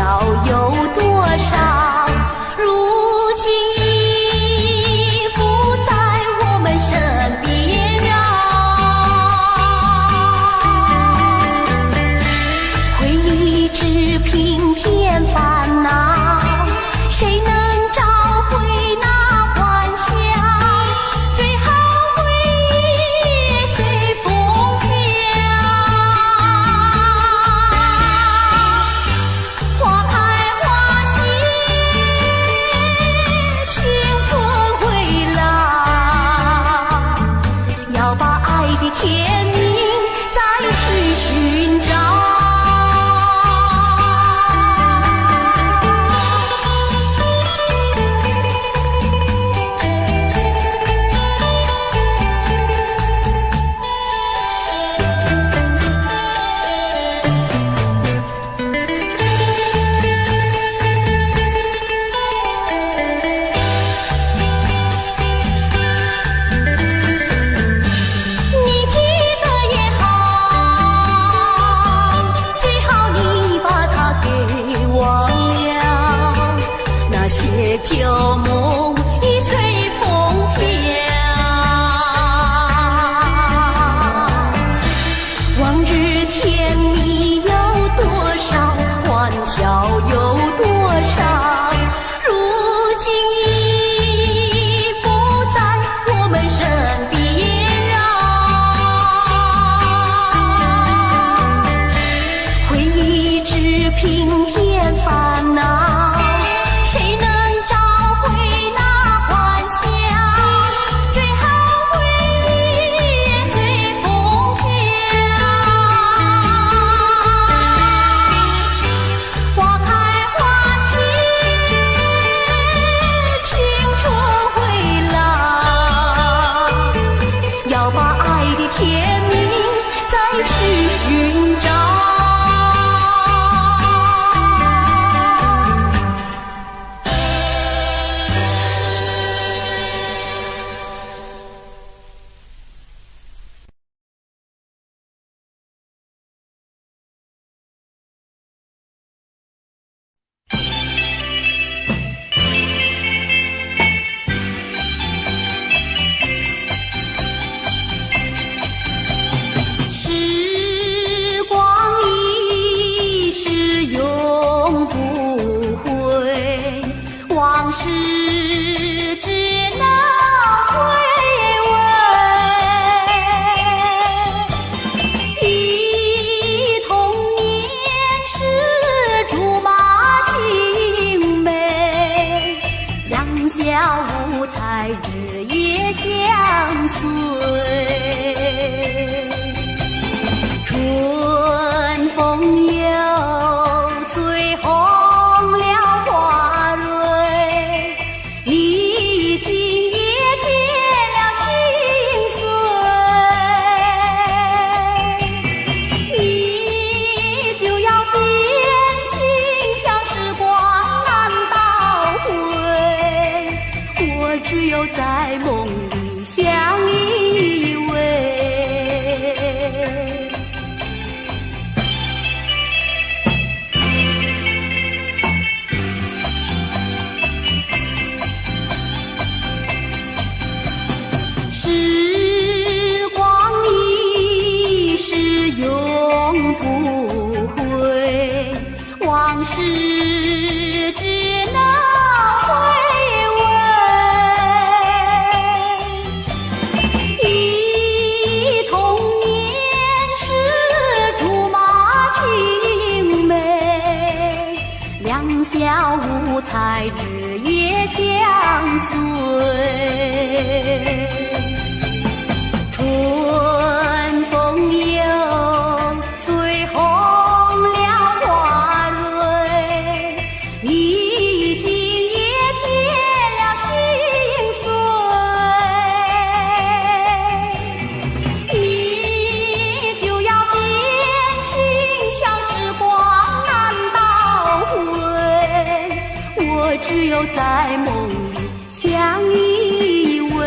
巧有多少，如今已不在我们身边啊。回忆只平添烦恼，谁能找回那欢笑？最后回忆也随风飘。花开花谢，青春回老，要把爱的天命再去寻找。你记得也好，最好你把它给忘了，那些旧梦已随风飘。往日甜蜜有多少，欢笑有多少，如今已不在我们身边啊。回忆只平添烦恼，谁能找回那欢笑？最后回忆也随风飘。花开花谢，青春回老，要把爱的天命再去寻找。时光一逝永不回，往事只能回味。忆童年时竹马青梅，两小无猜日夜相随。春风又吹红了花蕊，你今也添了心碎。你就要变心，像时光难倒回，我只有在梦里相依偎。时光一逝永不回，往事只能回味。忆童年时竹马青梅，两小无猜日夜相随。春风又吹红了花蕊，你今也添了心碎。你就要变心，像时光难倒回，我只有在梦里相依偎。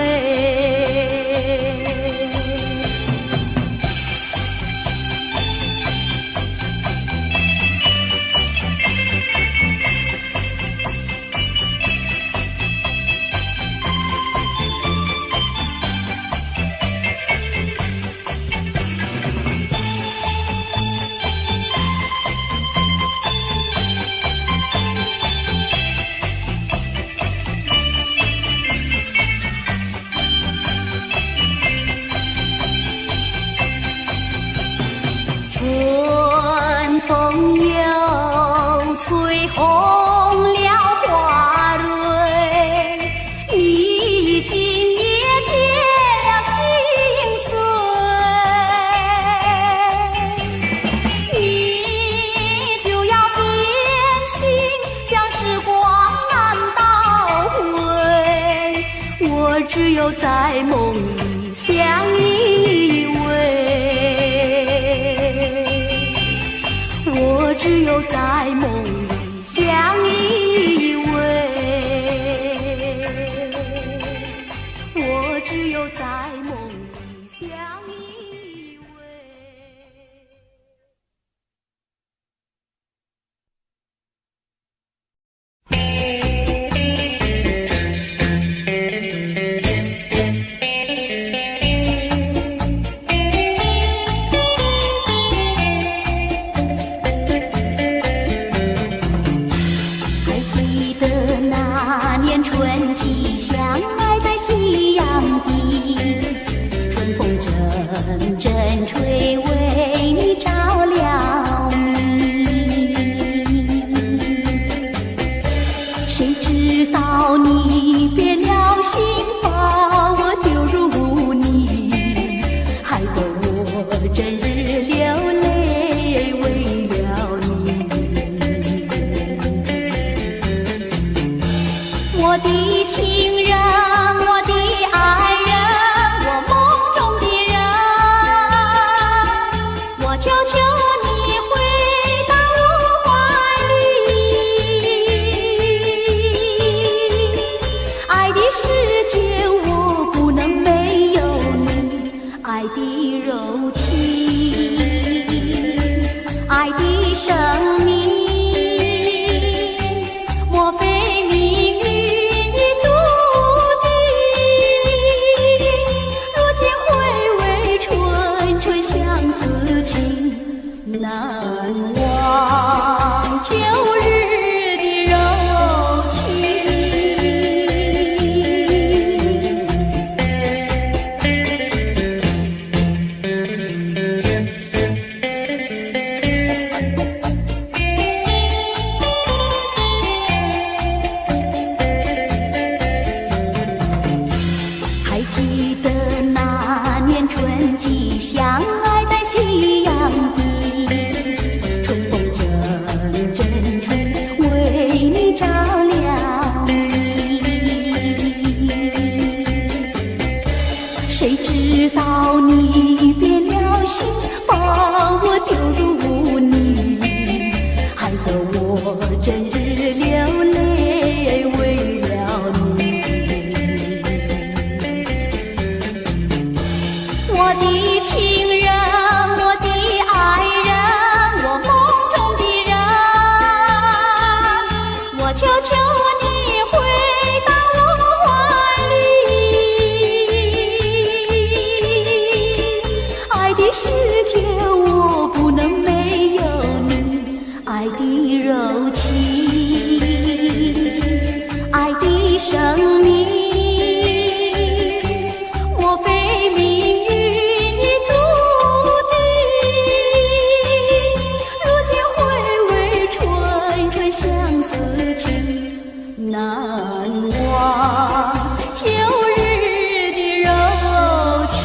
红了花蕊，你今夜变了心碎，你就要变心，像时光难倒回，我只有在梦里相依偎，我只有在梦里相依偎，我只有在梦里相依偎。还记得那年春季相爱在夕阳底，春风阵阵吹，为你着了迷。谁知道你变了心，把我丢入污泥，害得我整日流泪为了你。我的情人，我的爱人，我梦中的人，我求求你回到我怀里。爱的世界我不能没有你，爱的柔情，爱的生命，莫非命运已注定？如今回味纯纯相思情，难忘旧日的柔情。还记得那年春季相爱在夕阳底，春风阵阵吹，为你着了迷。谁知道你变了心，把我丢入污泥，害得我整日流泪为了你。我的情人，我的爱人，我梦中的人，我求求你回到我怀里。爱的世界我不能没有你，爱的柔情，爱的生命，莫非命运已注定？如今回味纯纯相思情，难忘旧日的柔情。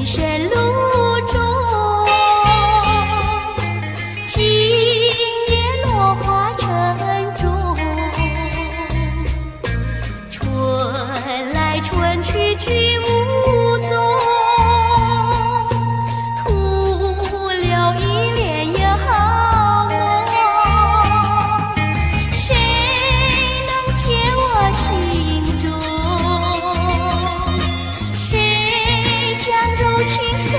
更深路中，今夜落花城中，春来春去去无踪，徒留一帘幽梦。谁能解我情中？谁将柔情深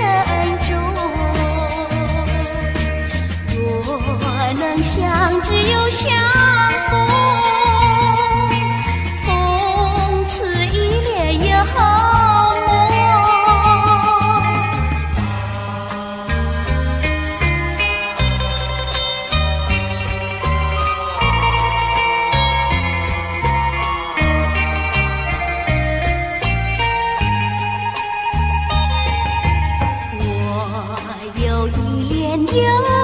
重？若能相知又相逢，从此一帘幽梦。我有一帘幽梦，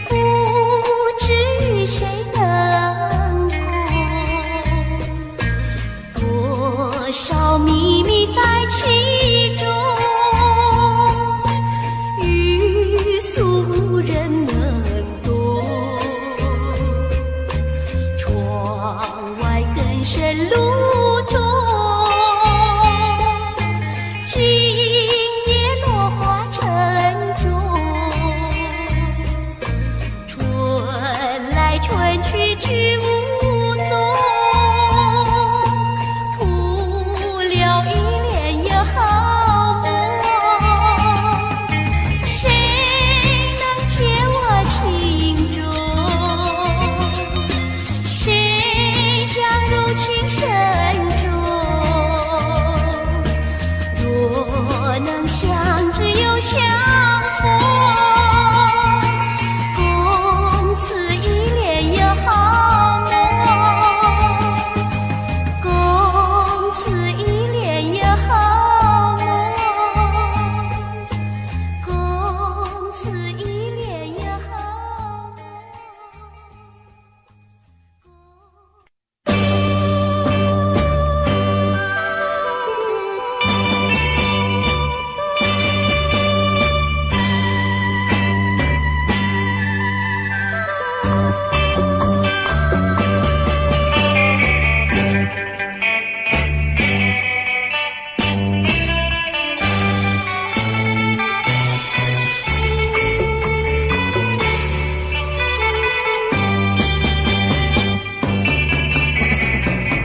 不知与谁等候，多少秘密在其中，欲诉无人能懂。窗外更深路中，今夜落花城中，春来春去去无踪，徒留一帘幽梦。谁能解我情中？谁将柔情深重？若能相知又相逢，共此一帘幽梦，共此一帘幽梦，共此一帘幽梦。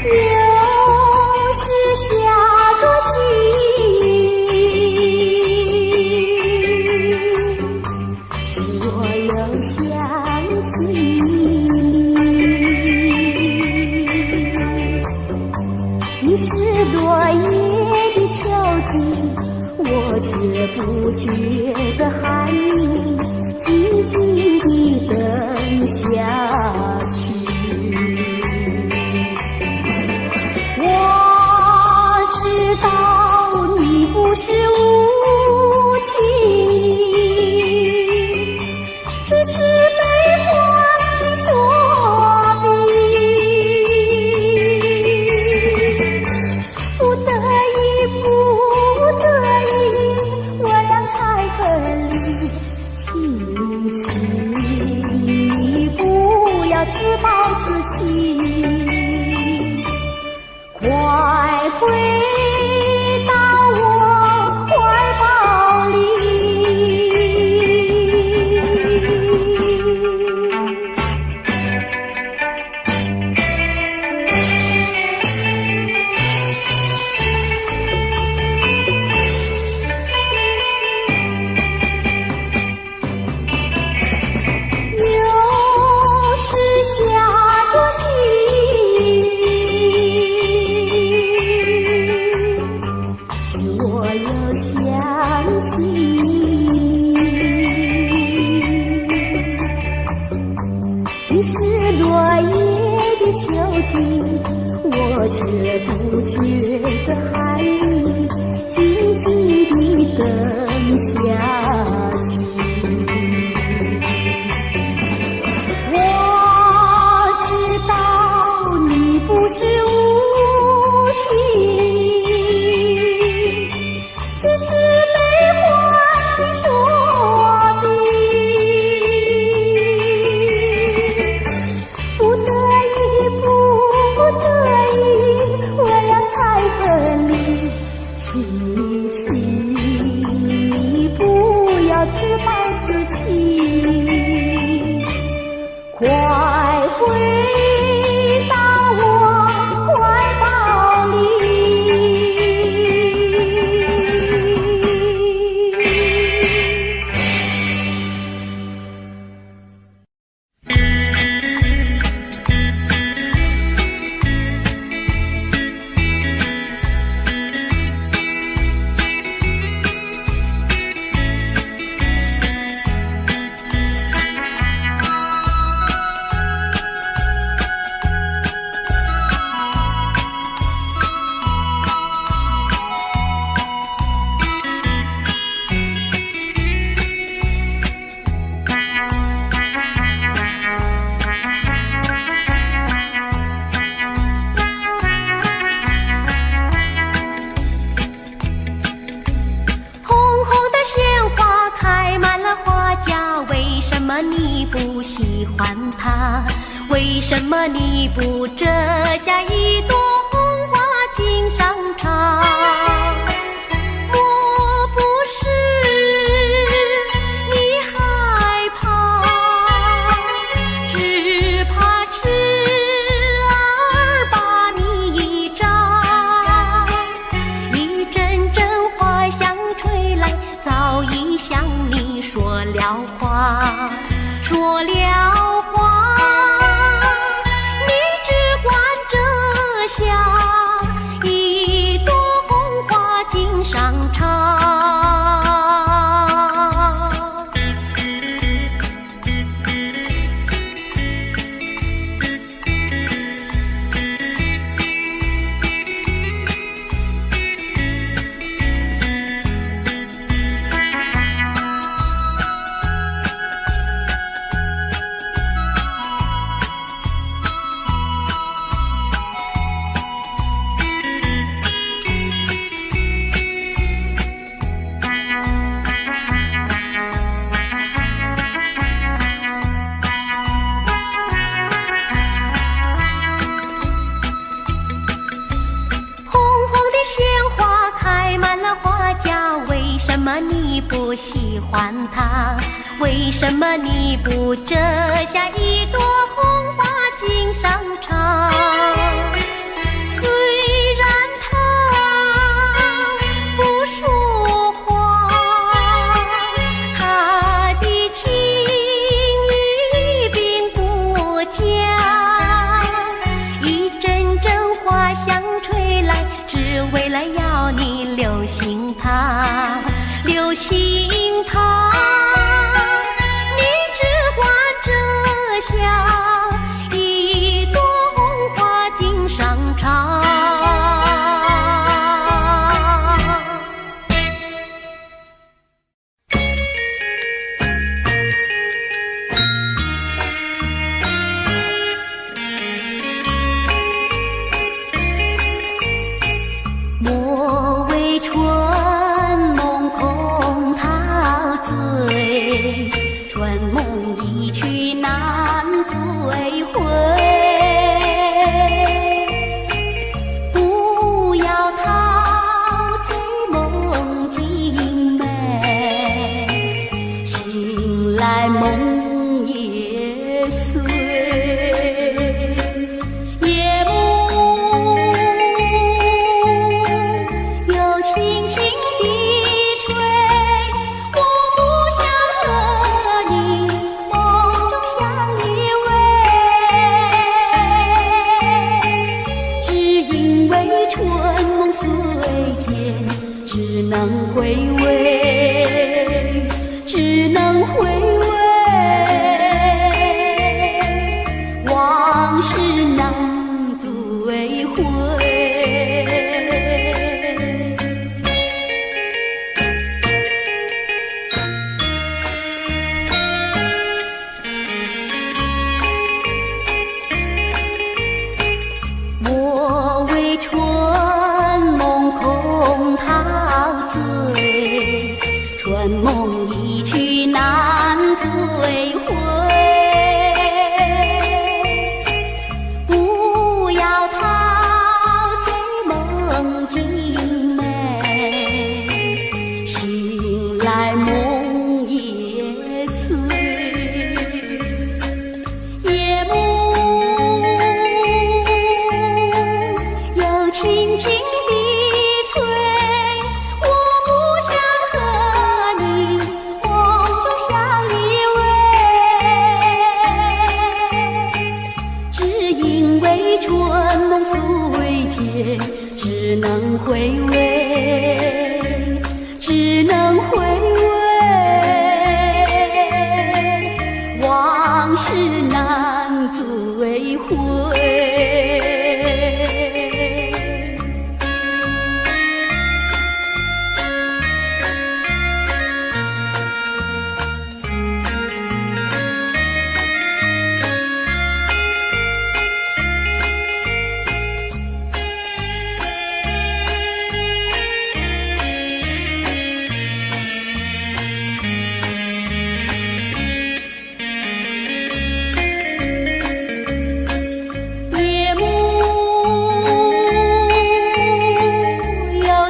又是下作夕，使我又想起你。你是落叶的秋景，我却不觉得寒意，静静地等下去。我知道你不是无情，只是被环境所逼，不得已，不得已，我俩才分离。请你不要自暴自弃，快回到我怀抱里。又是下作夕，使我又想起你是落叶的秋景，我却不觉得寒意，静静地等下去。我知道你不是无情，欢他？为什么你不折下一朵红花锦上插？莫不是你害怕，只怕痴儿把你扎。一阵阵花香吹来，早已向你说了话，说了话。一朵红花锦上插。为什么你不喜欢它？为什么你不折下一朵红花锦上插？虽然它不说话，它的情意并不假。一阵阵花香吹来，只为了要你留心它，留心它。你只管折下一朵红花锦上插。莫为春梦空陶醉，春梦一去难追回。不要陶醉梦境美，醒来梦也碎。只能回味，只能回味，往事难追回。莫为春梦空陶醉，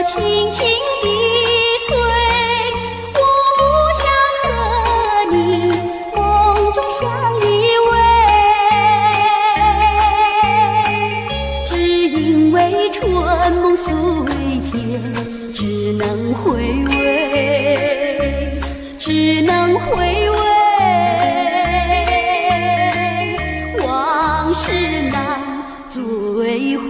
轻轻地催，我不想和你梦中相依偎，只因为春梦随天，只能回味，只能回味，往事难追回。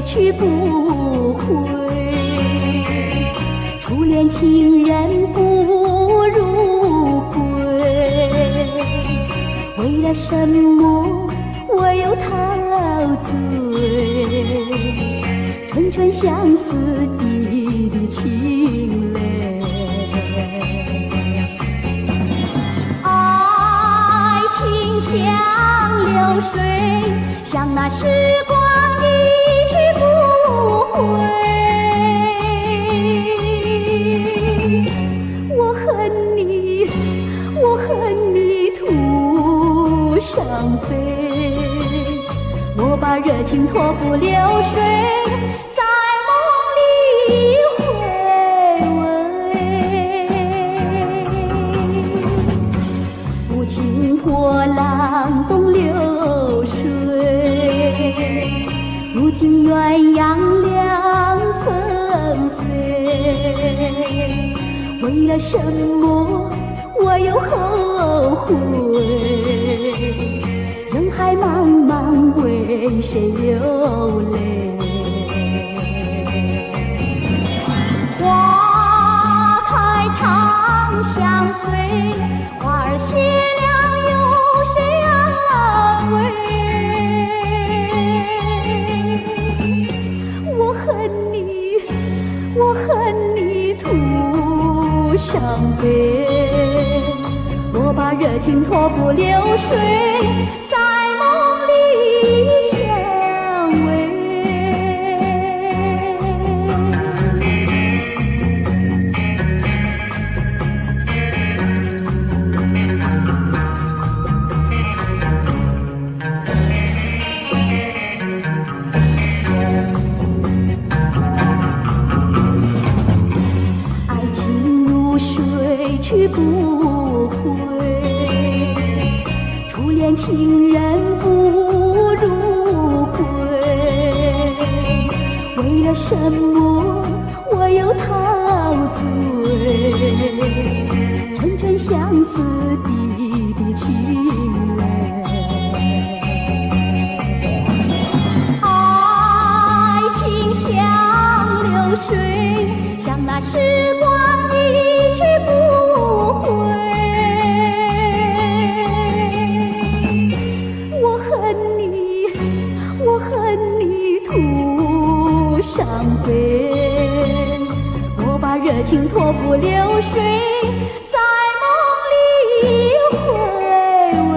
去不回，初恋情人不如归。为了什么我又陶醉？春春相思滴滴清泪。爱情像流水，像那时光一去不回，我恨你，我恨你徒伤悲，我把热情托付流水，在梦里回味，无情波浪东流水，如今鸳鸯两纷飞，为了什么我又后悔？人海茫茫，为谁流泪？花开长相随，花儿谢了有谁安慰？我恨你徒伤悲，我把热情托付流水，在梦里相偎。去不回，初恋情人不如归。为了什么我又陶醉？春春相思滴滴清泪。爱情像流水，像那时光一去不回，我恨你徒伤悲，我把热情托付流水，在梦里回味。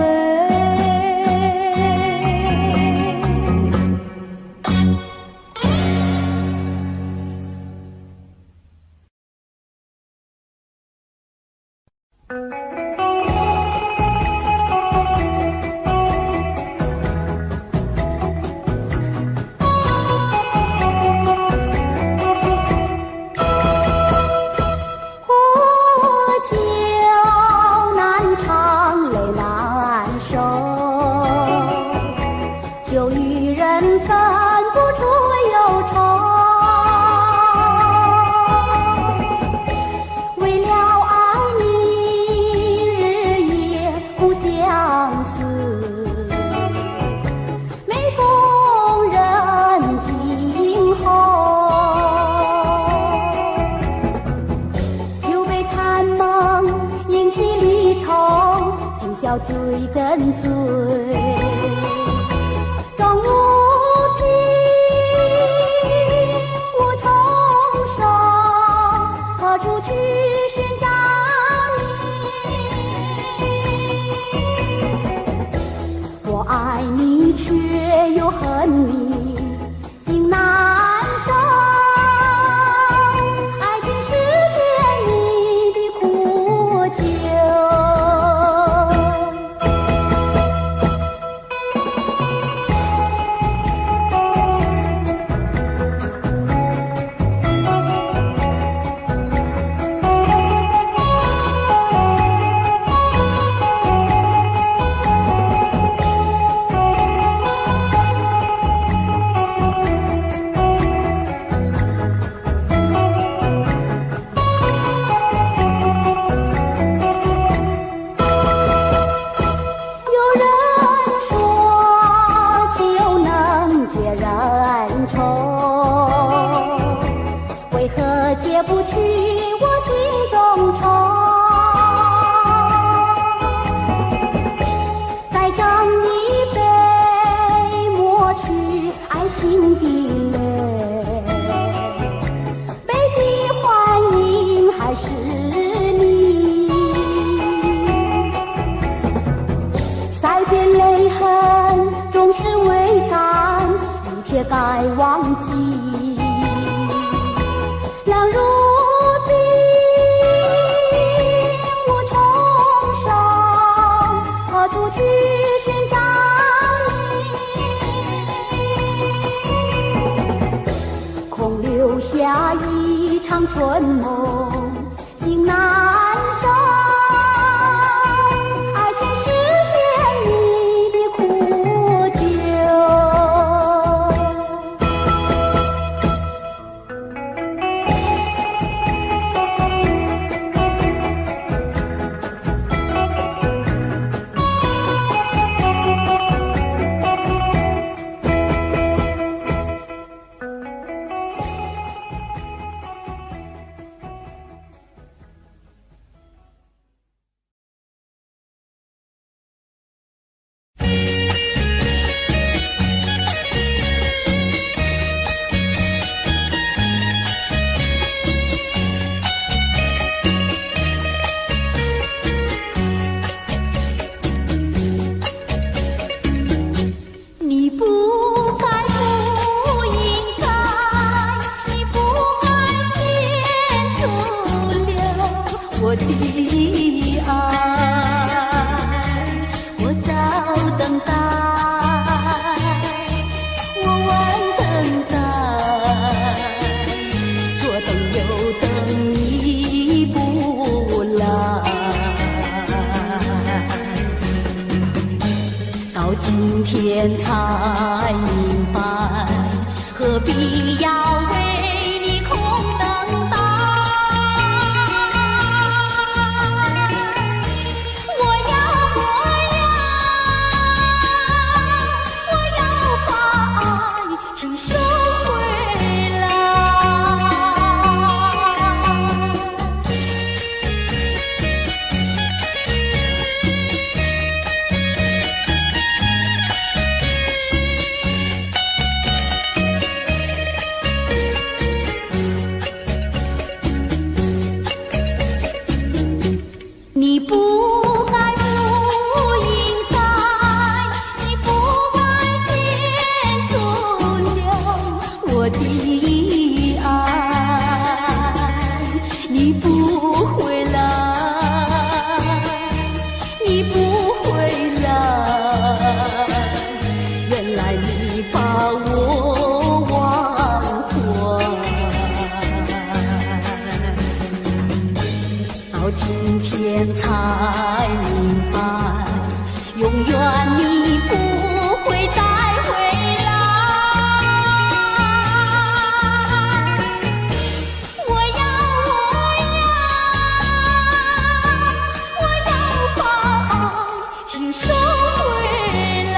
要追跟追，终无凭无重生。不去我心中愁。再斟一杯，抹去爱情的泪。杯底幻影还是你，塞遍泪痕终是未干，一切该忘记。冷如冰，无重生，何处去寻找你？空留下一场春梦，心难收。爱情是甜蜜的苦酒。我的爱，我早等待，我晚等待，左等右等你不来。到今天才明白，何必要为你空等待。你不该不应该，你不该天阻留我的爱，你不回来，你不回来，原来你把我忘怀。到今天才明白，永远你不会再回来。我要把爱请收回来。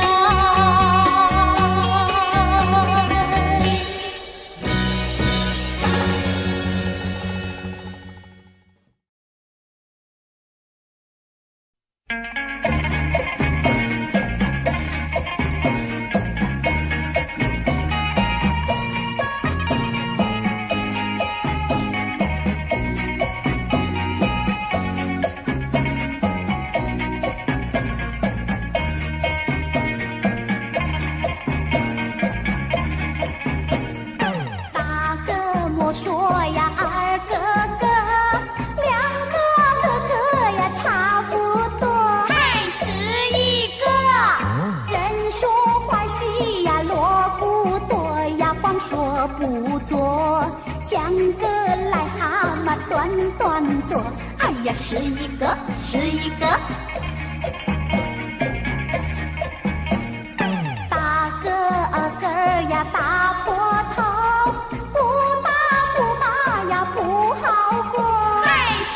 不做，像个癞蛤蟆短短做，哎呀，是一个是一个。大个个呀大坡头，不大不大呀不好过，还是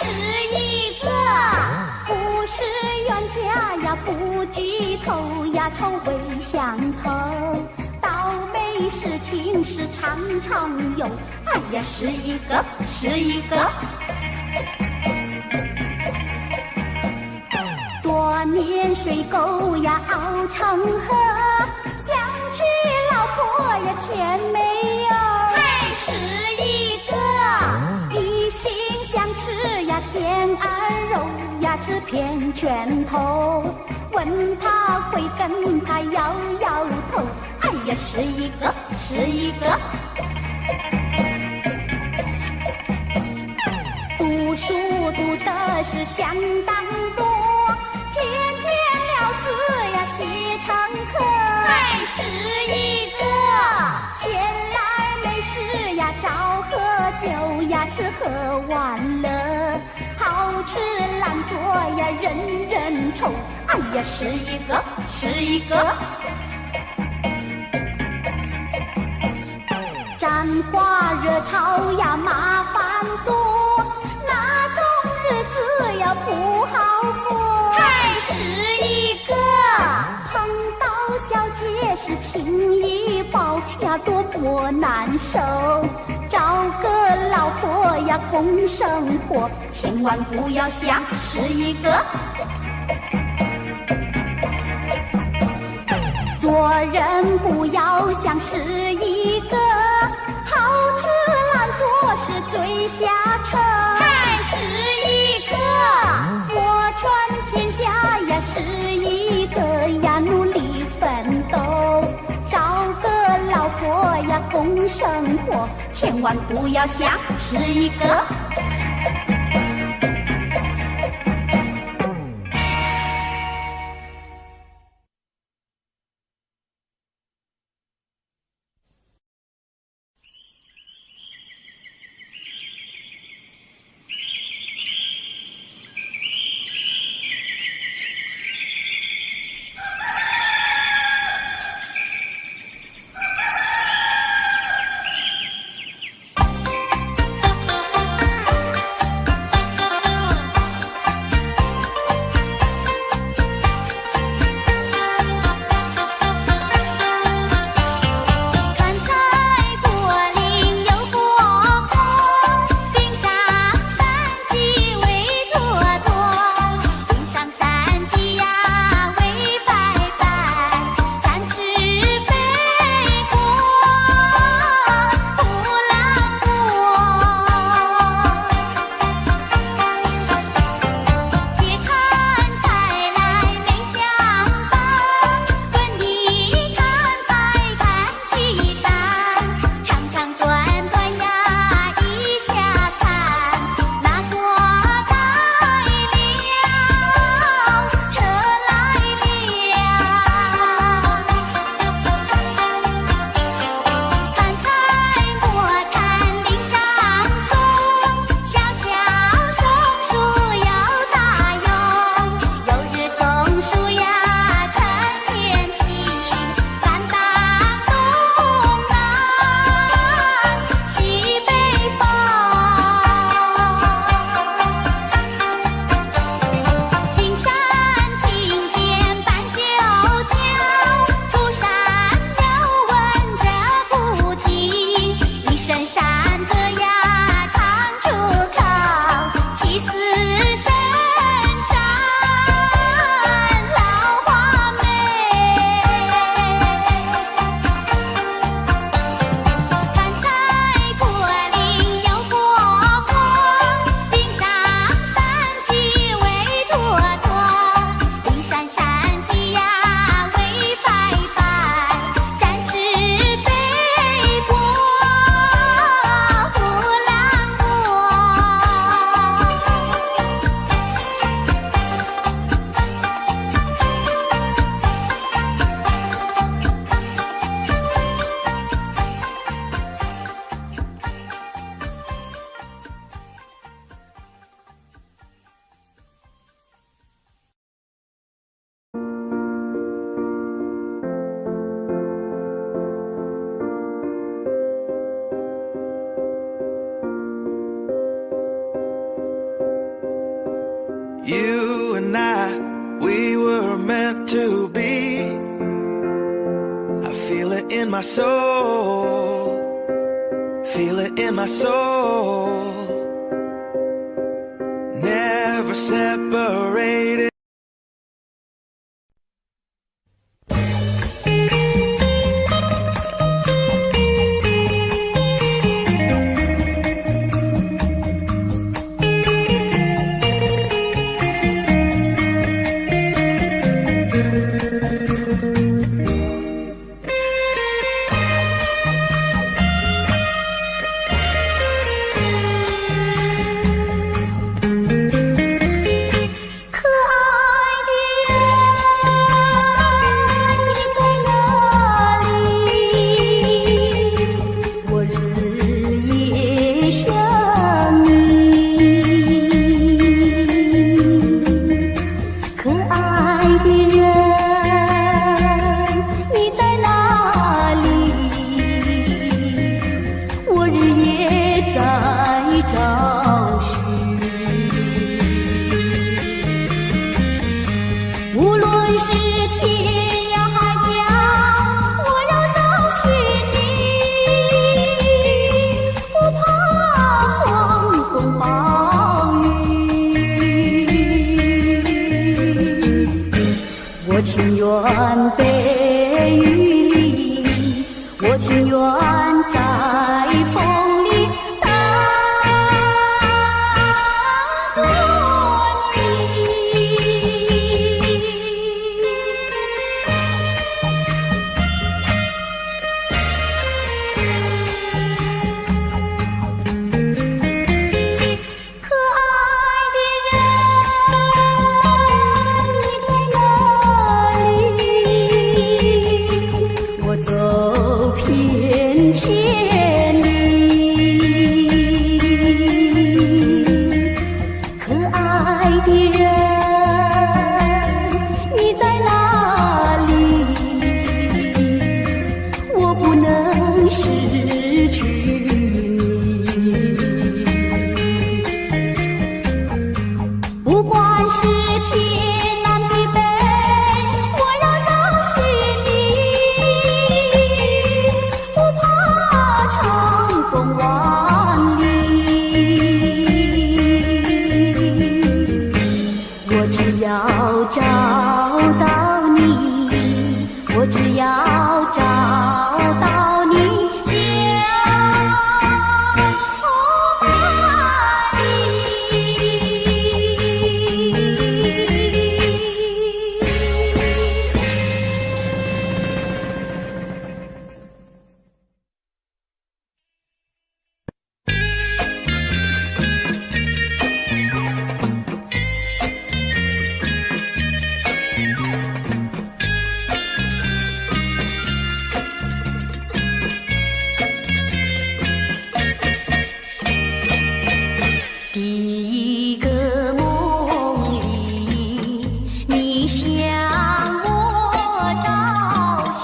一个。不是冤家呀不聚头呀，臭味相投，倒霉事事情是常常有，哎呀，是一个是一个。多年水沟呀熬成河，想娶老婆呀钱没有，还是一个。一心想吃呀甜儿肉呀，吃片拳头。问他会跟他摇摇头，哎呀，是一个是一个。读书读的是相当多，天天了字呀写成课，还是一个。闲来没事呀找喝酒呀，吃喝玩乐，好吃懒做呀人人愁，哎呀，是一个是一个。沾花惹草呀麻烦多，那种日子呀不好过，还是一个。碰到小姐是情谊抱呀，多么难受。找个老婆呀共生活，千万不要想是一个。做人不要想是一个，好吃懒做是最下策，还是一个。我传天下呀是一个呀，努力奋斗，找个老婆呀共生活，千万不要想是一个。You and I, we were meant to be. I feel it in my soul. Feel it in my soul. Never separated.我情愿被雨淋，我情愿在风里等着你。可爱的人，你在哪？我走遍千里，可爱的人，你在哪里？我不能失去你，不管是天南地北，我要找寻你。长风万里，我只要找到你，我只要找到你，相爱你。第一个梦里，你向我照相，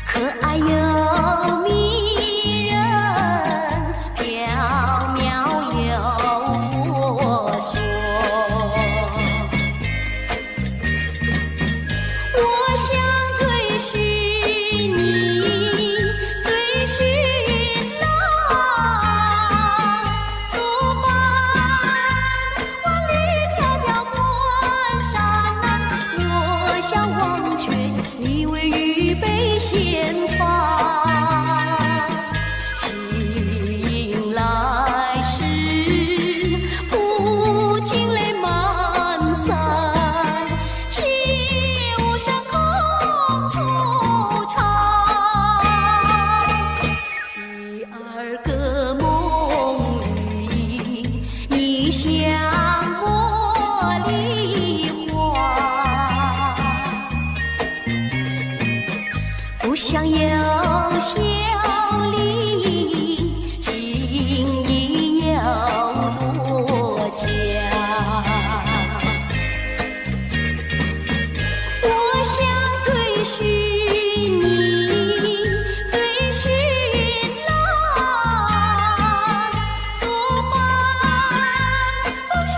可爱又迷人，飘渺又婆娑。我想追寻你，追寻像茉莉花，不想有笑脸，情意有多假。我想追寻你，追寻浪，作伴风雪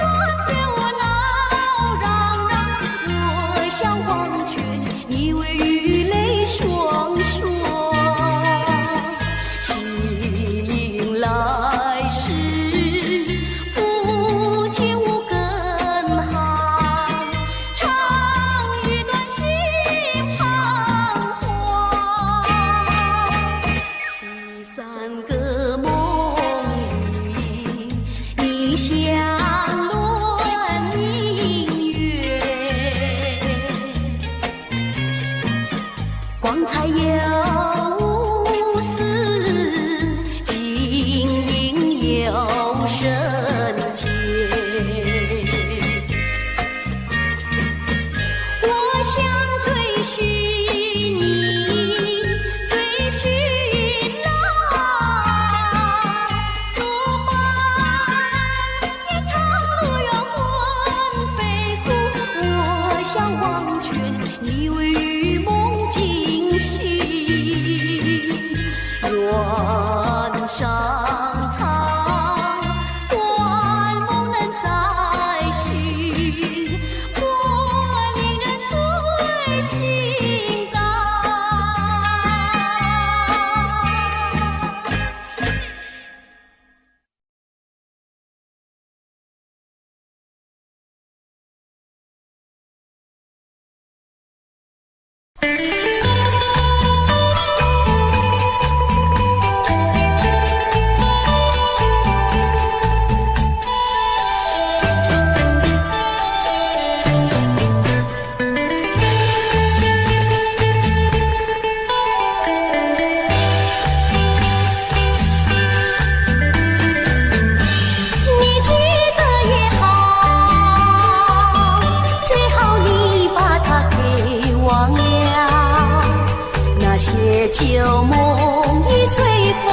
旧梦已随风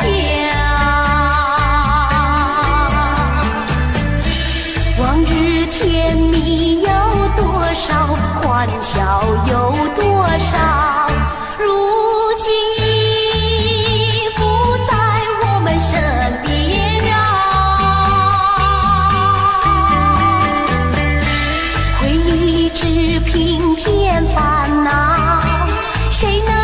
飘，往日甜蜜有多少，欢笑有多少，如今已不在我们身边啊。回忆只平添烦恼，谁能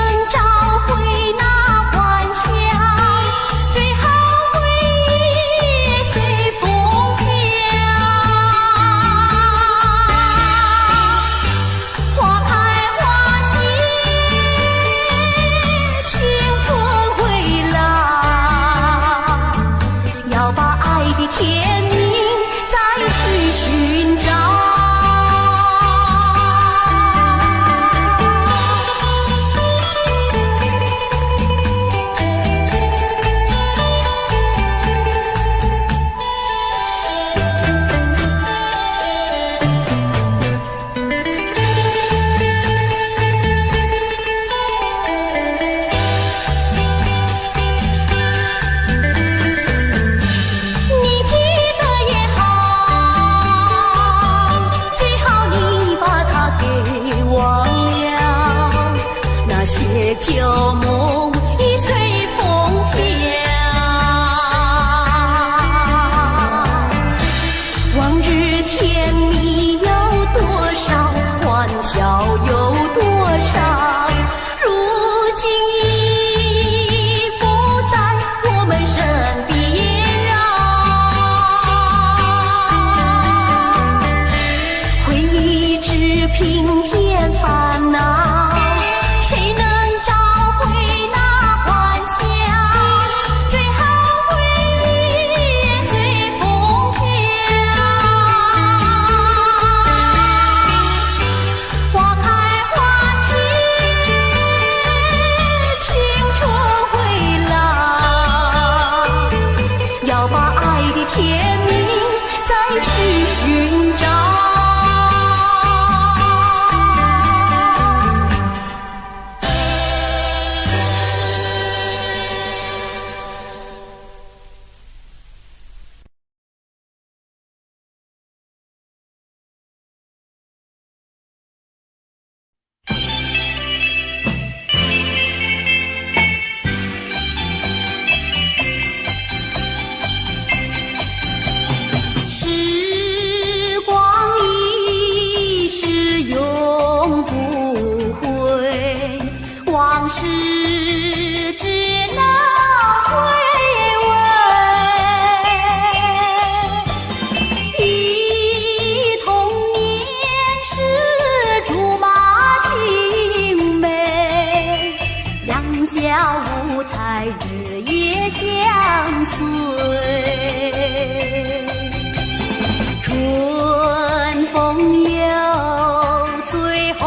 天命再去寻找。旧梦已随风飘，往日甜蜜有多少，欢笑有多少，如今已不在我们身边啊。回忆只平添烦恼，谁能天命再去寻找。往事只能回味，忆童年时竹马青梅，两小无猜日夜相随，春风又吹红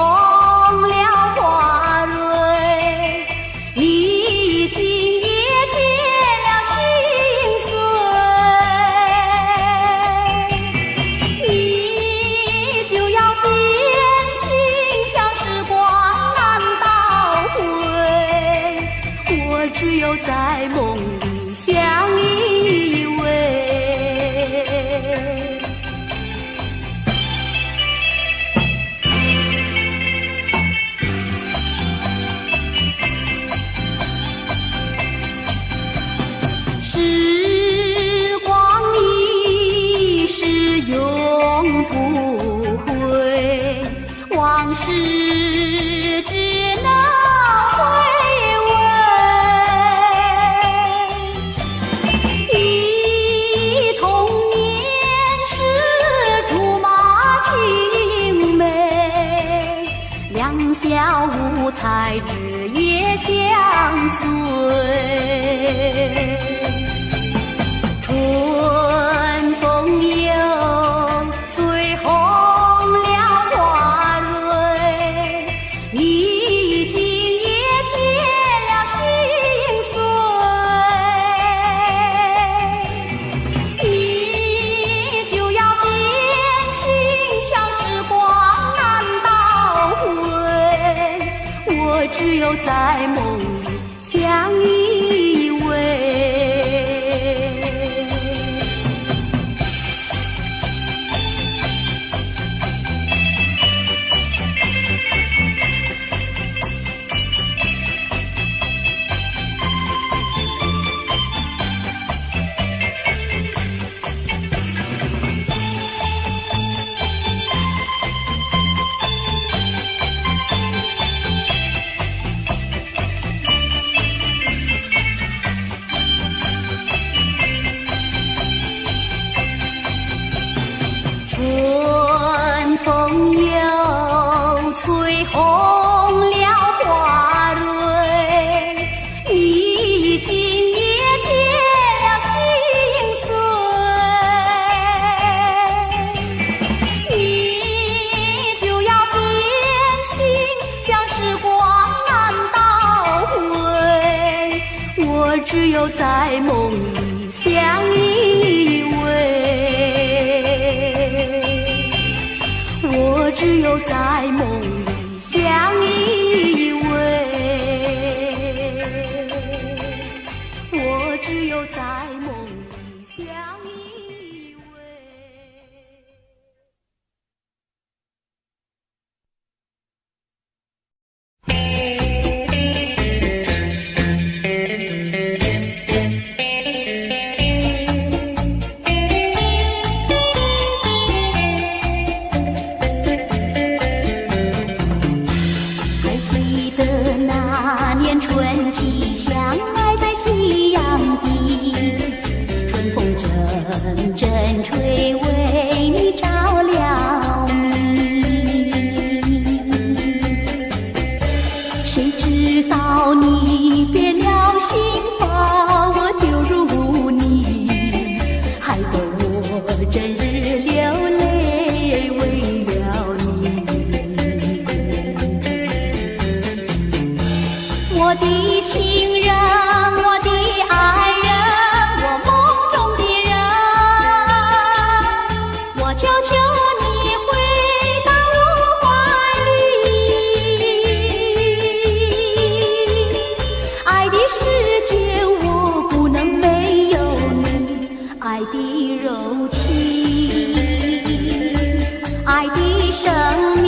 只有在梦里相依偎。爱日夜相随。春风又吹红了花蕊，你今夜添了心碎，你就要变心，像时光难倒回，我只有在梦里相依偎。春风又吹红了花蕊，你今夜添了心碎，你就要变心，像时光难倒回，我只有在梦里相依偎。我只有在梦里相依偎，我只有在梦里相依偎。阵阵吹，为你照了明。谁知道你变了心，把我丢入污泥，害得我整日流泪为了你。我的情人，我的爱人，我梦中的人，我求求你回到我怀里。爱的世界我不能没有你，爱的柔情，爱的生命，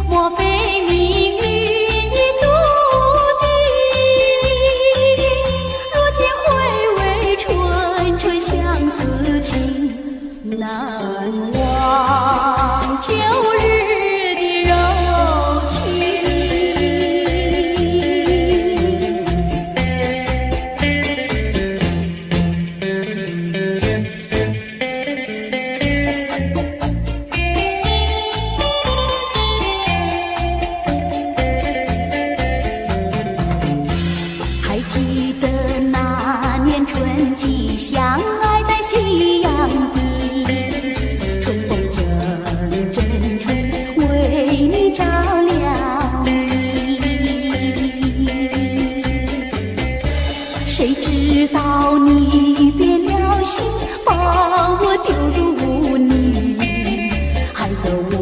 莫非命运已注定？如今回味纯纯相思情，难忘旧日的柔情。还记得那年春季相爱在夕阳底，春风阵阵吹，为你照了明。谁知道你变了心，把我丢入污泥，害得我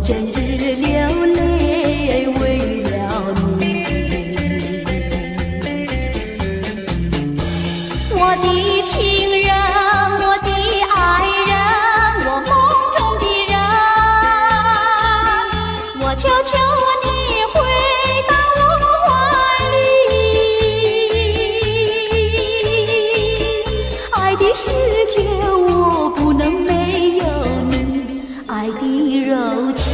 整日流泪为了你。我的情人，我的爱人，我梦中的人，我求求你回到我怀里。爱的世界我不能没有你，爱的柔情，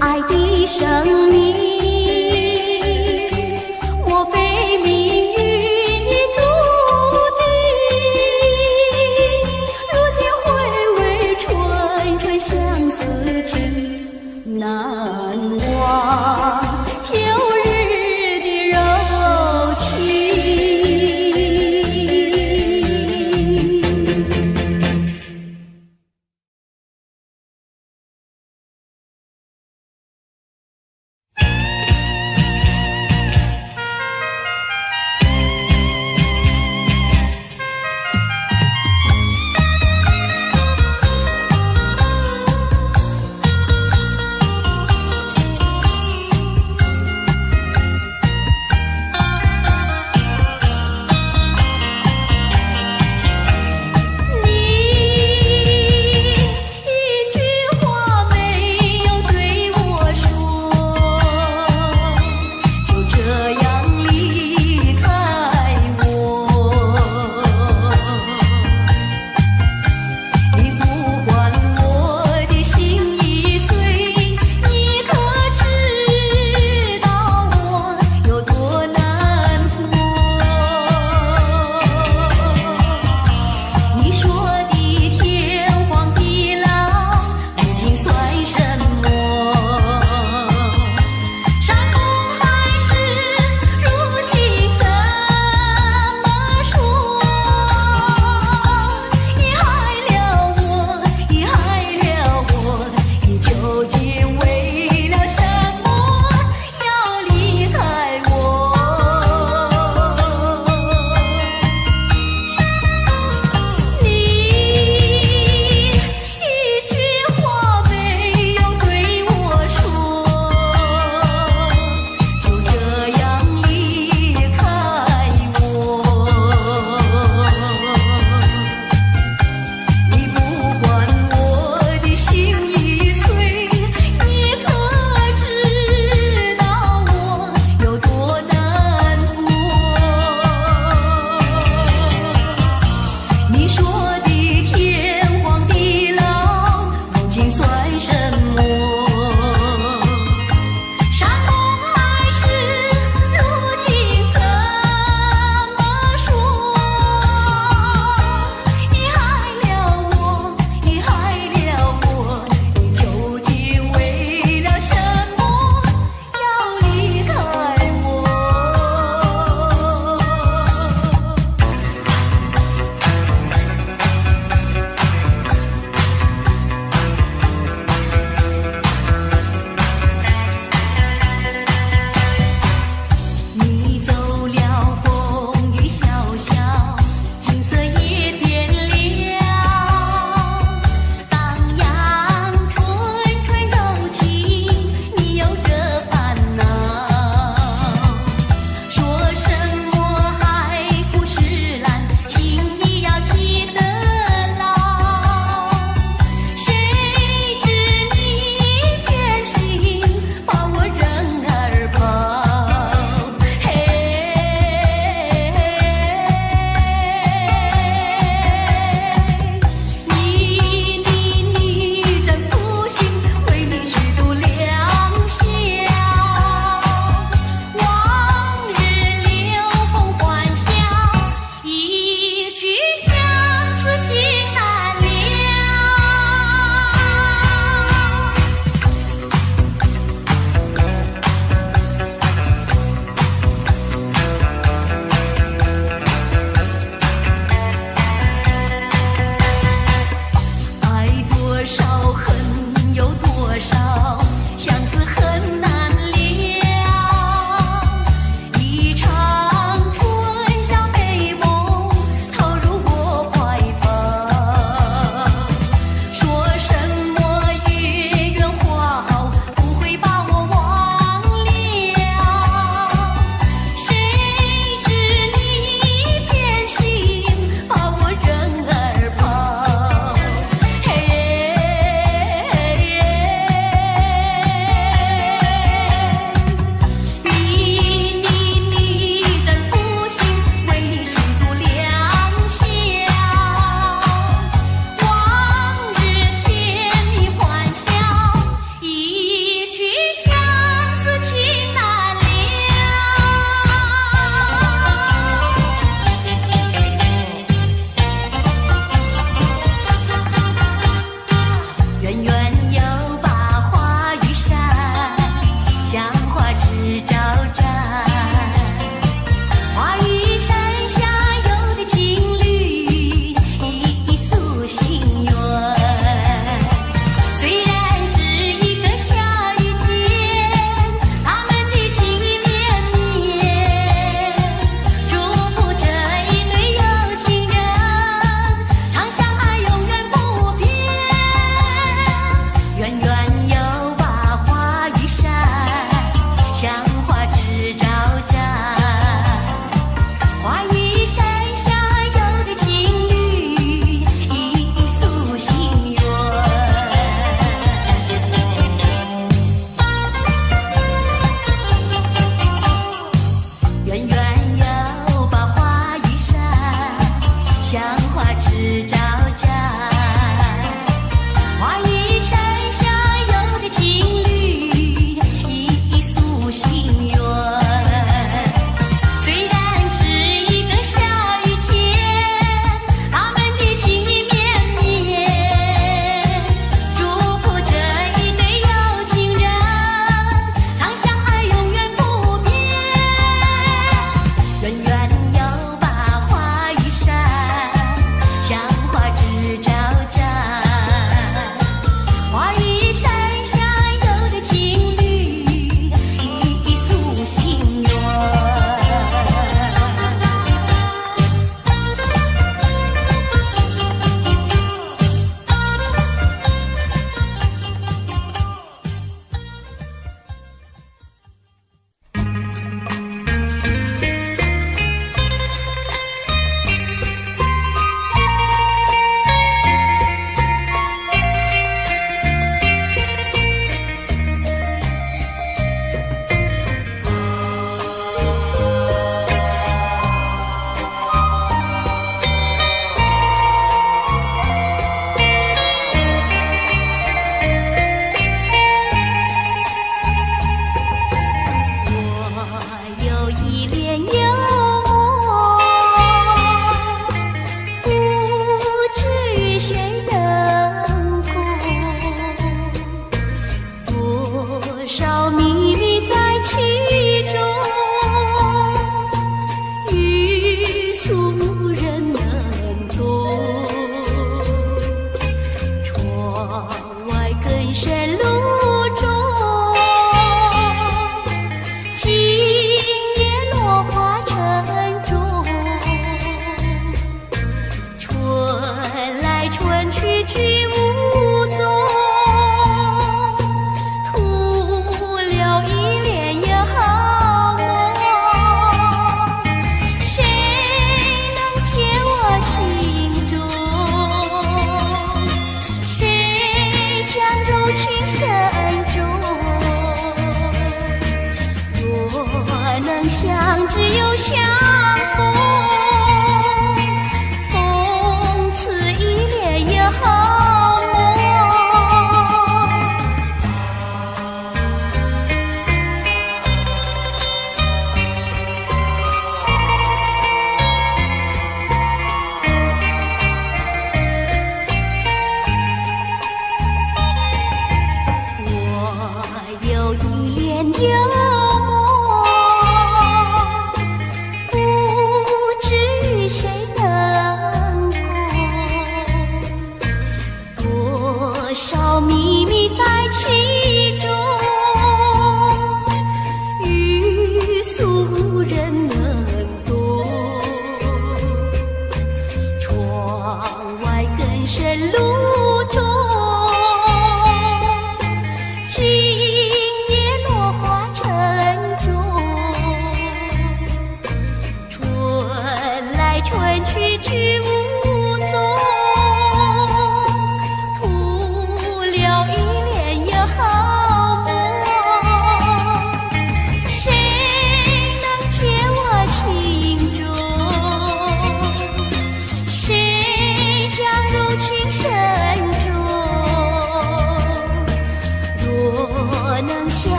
爱的生命，莫非命运已注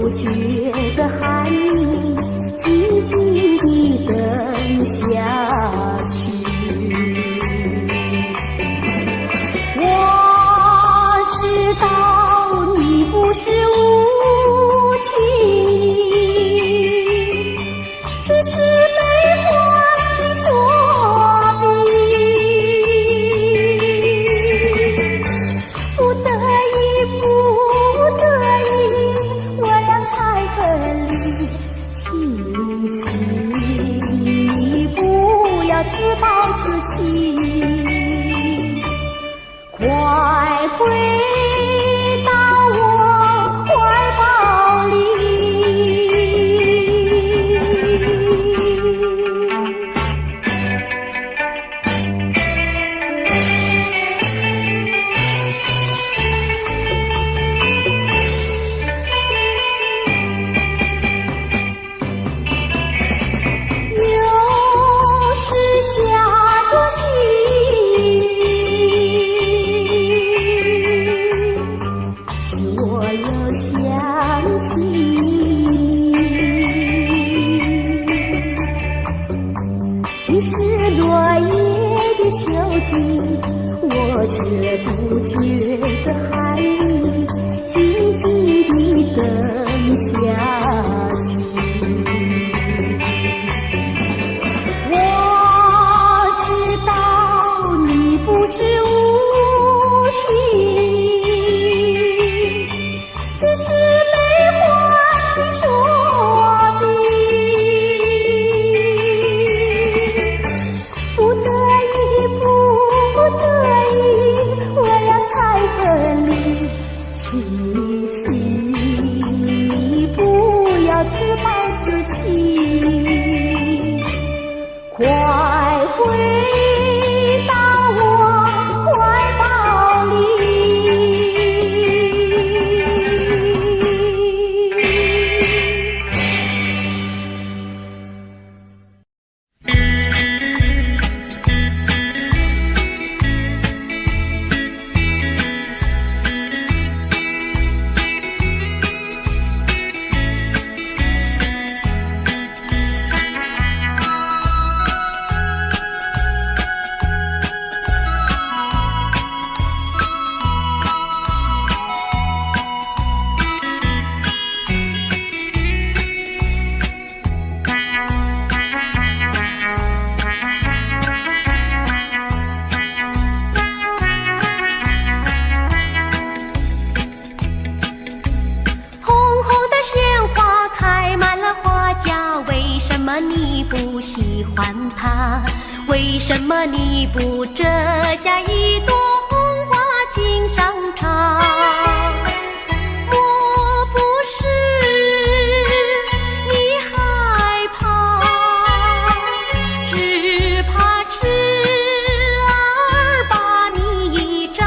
不觉的喊你静静地等下去。我知道你不是无情，只是被环境所逼，不得已，不得已，我俩才分离。请你不要自暴自弃，快回到我怀抱里。有时下着细雨，使我又想起你是落叶的秋景，我却不觉得寒意，静静地等下去。我知道你不是无情，只是被环境所逼，不得已，不得已，我俩才分离。请你不要自暴自弃，快回到我怀抱里。你不喜欢它？为什么你不折下一朵红花锦上插？莫不是你害怕，只怕痴儿把你扎。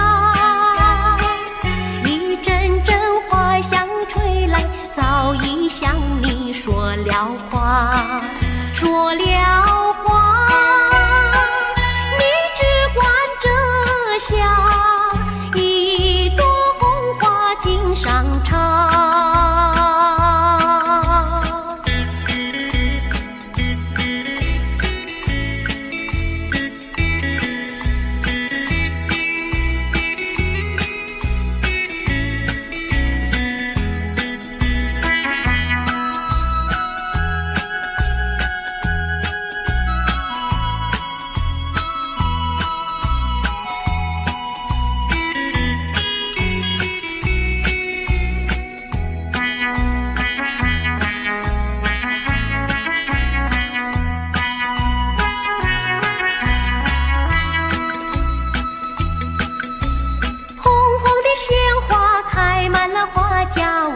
一阵阵花香吹来，早已向你说了话。说了话，你只管折下一朵红花锦上插。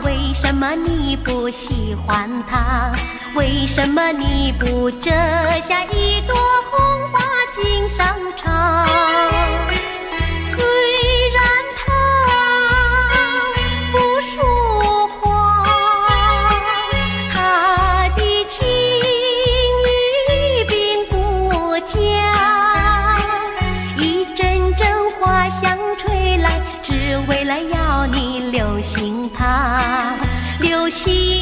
为什么你不喜欢它？为什么你不折下一朵红花锦上插？虽然它不说话，它的情意并不假。一阵阵花香吹来，只为了要你留心它。留心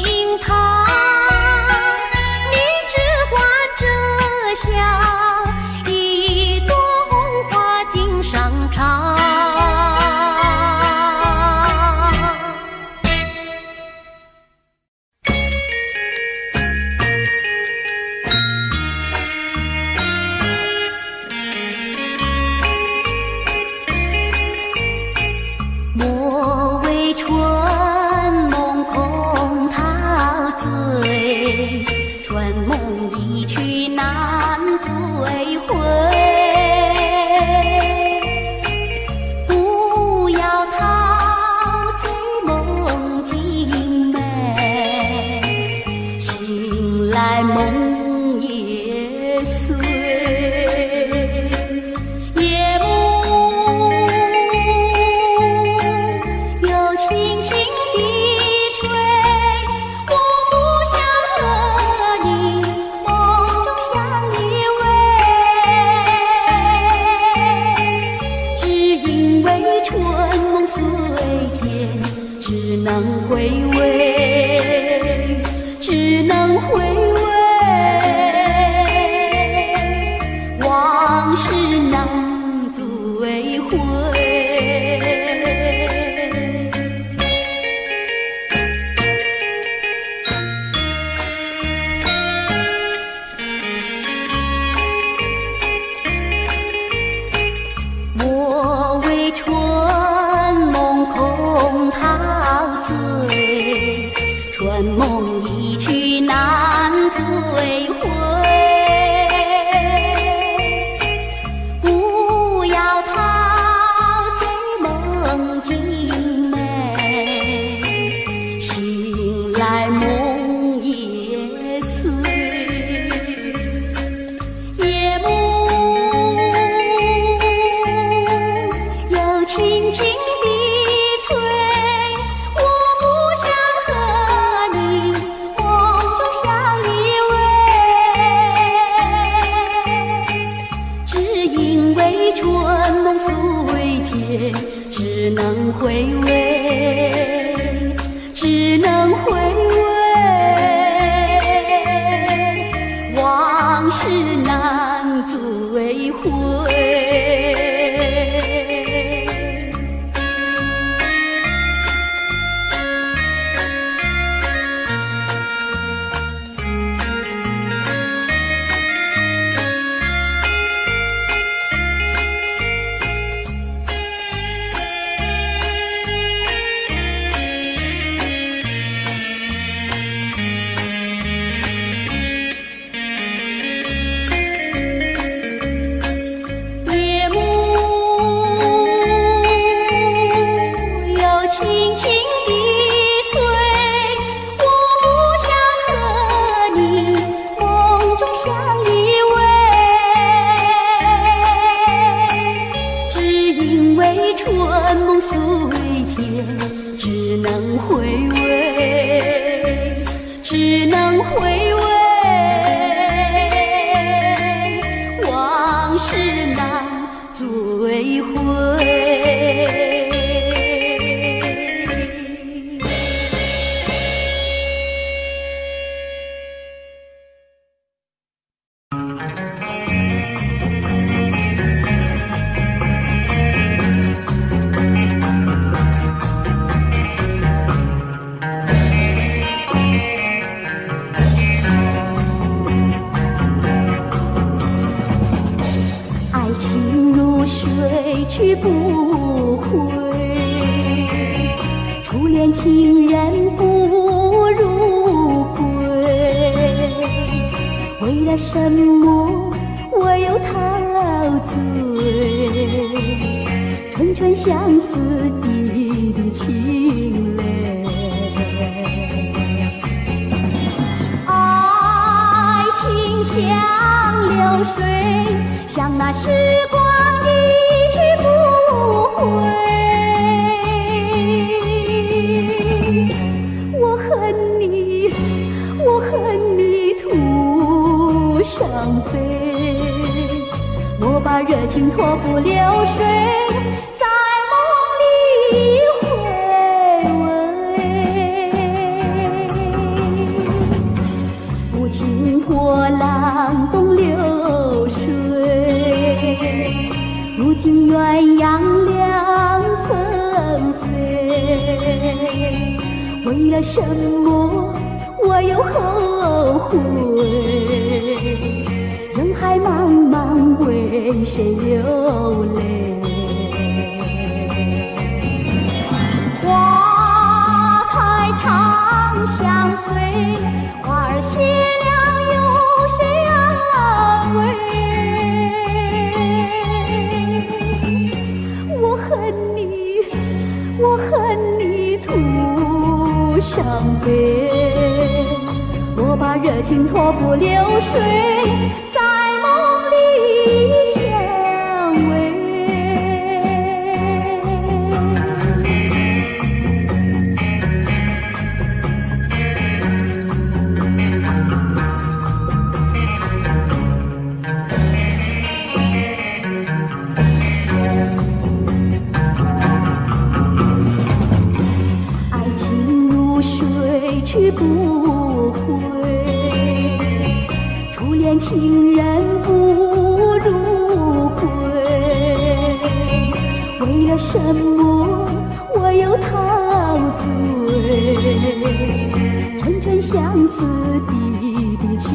回味，只能回味，往事难追回。去不回，初恋情人不如归。为了什么我又陶醉？纯纯相思滴滴情泪。爱情像流水，像那时光一去不回。我恨你，我恨你徒伤悲。莫把热情托付流水，在梦里回味。不经波浪东流水，如今鸳鸯两纷飞。为了什么我又后悔？人海茫茫，为谁流泪？花开长相随，花儿谢了有谁安慰？我恨你，我恨你徒伤悲。我把热情托付流水，在梦里相偎。爱情如水去不回，初恋情人不如归。为了什么我又陶醉？纯纯相思滴滴情